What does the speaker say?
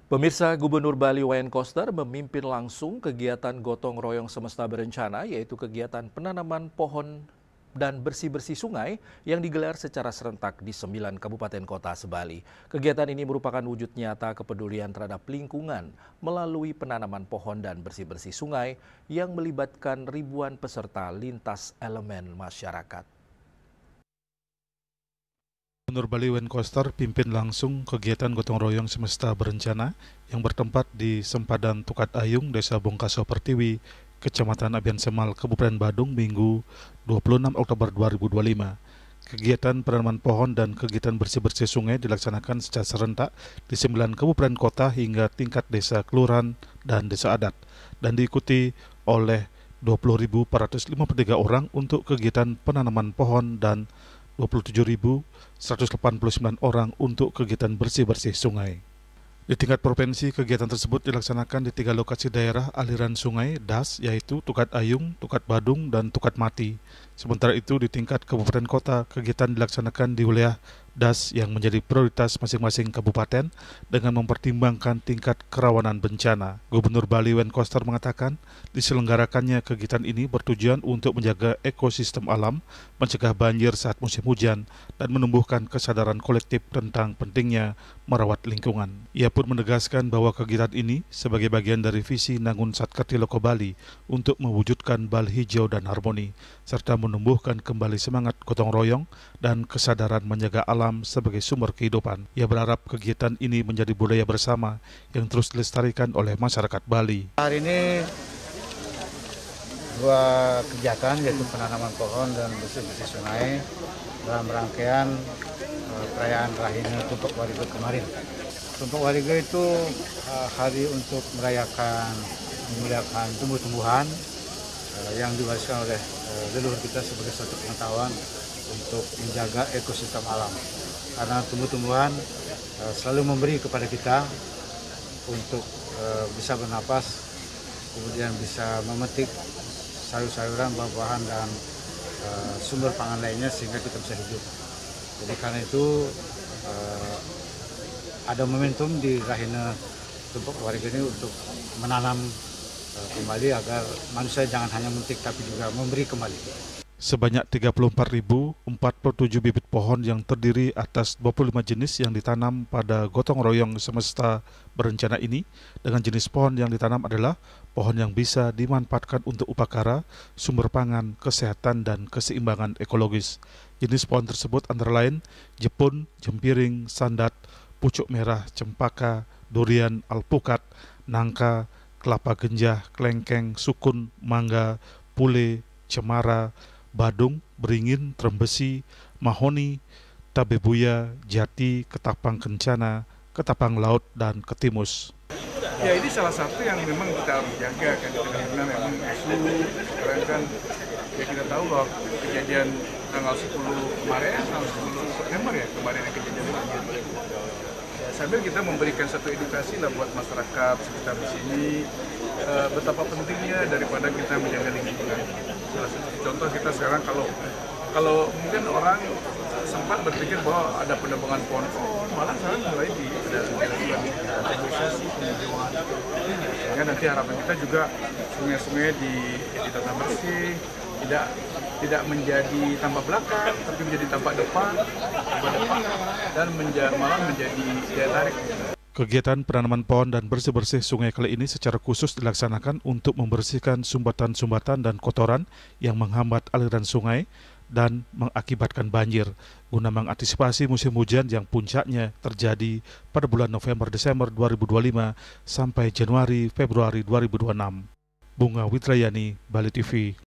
Pemirsa, Gubernur Bali Wayan Koster memimpin langsung kegiatan gotong royong semesta berencana, yaitu kegiatan penanaman pohon dan bersih-bersih sungai yang digelar secara serentak di 9 kabupaten kota sebali. Kegiatan ini merupakan wujud nyata kepedulian terhadap lingkungan melalui penanaman pohon dan bersih-bersih sungai yang melibatkan ribuan peserta lintas elemen masyarakat. Gubernur Bali Wayan Koster pimpin langsung kegiatan gotong royong semesta berencana yang bertempat di Sempadan Tukat Ayung, Desa Bongkaso Pertiwi, Kecamatan Abian Semal, Kabupaten Badung, Minggu 26 Oktober 2025. Kegiatan penanaman pohon dan kegiatan bersih-bersih sungai dilaksanakan secara serentak di 9 kabupaten kota hingga tingkat desa, kelurahan, dan desa adat, dan diikuti oleh 20.453 orang untuk kegiatan penanaman pohon dan 27.189 orang untuk kegiatan bersih-bersih sungai. Di tingkat provinsi, kegiatan tersebut dilaksanakan di 3 lokasi daerah aliran sungai DAS, yaitu Tukat Ayung, Tukat Badung, dan Tukat Mati. Sementara itu, di tingkat kabupaten kota, kegiatan dilaksanakan di wilayah DAS yang menjadi prioritas masing-masing kabupaten dengan mempertimbangkan tingkat kerawanan bencana. Gubernur Bali Wayan Koster mengatakan, diselenggarakannya kegiatan ini bertujuan untuk menjaga ekosistem alam, mencegah banjir saat musim hujan, dan menumbuhkan kesadaran kolektif tentang pentingnya merawat lingkungan. Ia pun menegaskan bahwa kegiatan ini sebagai bagian dari visi Nangun Satkerti Loko Bali untuk mewujudkan Bali hijau dan harmoni, serta menumbuhkan kembali semangat gotong royong dan kesadaran menjaga alam sebagai sumber kehidupan. Ia berharap kegiatan ini menjadi budaya bersama yang terus dilestarikan oleh masyarakat Bali. Hari ini dua kegiatan, yaitu penanaman pohon dan bersih-bersih sungai dalam rangkaian perayaan Rahina Tumpuk Wariga kemarin. Tumpuk Wariga itu hari untuk merayakan, memuliakan tumbuh-tumbuhan yang diwariskan oleh leluhur kita sebagai suatu pengetahuan untuk menjaga ekosistem alam. Karena tumbuh-tumbuhan selalu memberi kepada kita untuk bisa bernapas, kemudian bisa memetik sayur-sayuran, buah-buahan, dan sumber pangan lainnya sehingga kita bisa hidup. Jadi karena itu ada momentum di Rahina Tumpuk Wariga ini untuk menanam kembali agar manusia jangan hanya memetik tapi juga memberi kembali. Sebanyak 34.047 bibit pohon yang terdiri atas 25 jenis yang ditanam pada gotong royong semesta berencana ini. Dengan jenis pohon yang ditanam adalah pohon yang bisa dimanfaatkan untuk upakara, sumber pangan, kesehatan, dan keseimbangan ekologis. Jenis pohon tersebut antara lain jepun, jempiring, sandat, pucuk merah, cempaka, durian, alpukat, nangka, kelapa genjah, kelengkeng, sukun, mangga, pule, cemara, badung, beringin, trembesi, mahoni, tabebuya, jati, ketapang kencana, ketapang laut, dan ketimus. Ya, ini salah satu yang memang kita harus jaga kan, karena memang isu sekarang kan ya kita tahu bahwa kejadian tanggal 10 kemarin, tanggal 10 September ya kemarin yang kejadian banjir. Sambil kita memberikan satu edukasi lah buat masyarakat sekitar di sini betapa pentingnya daripada kita menjaga lingkungan. Salah satu contoh kita sekarang kalau mungkin orang sempat berpikir bahwa ada penebangan pohon, malah sekarang mulai dilakukan negosiasi penghijauan. Sehingga nanti harapan kita juga sungai-sungai ditata bersih, tidak menjadi tambah belakang, tapi menjadi tampak depan, dan malah menjadi daya tarik. Kegiatan penanaman pohon dan bersih-bersih sungai kali ini secara khusus dilaksanakan untuk membersihkan sumbatan-sumbatan dan kotoran yang menghambat aliran sungai dan mengakibatkan banjir, guna mengantisipasi musim hujan yang puncaknya terjadi pada bulan November-Desember 2025 sampai Januari-Februari 2026. Bunga Witrayani, Bali TV.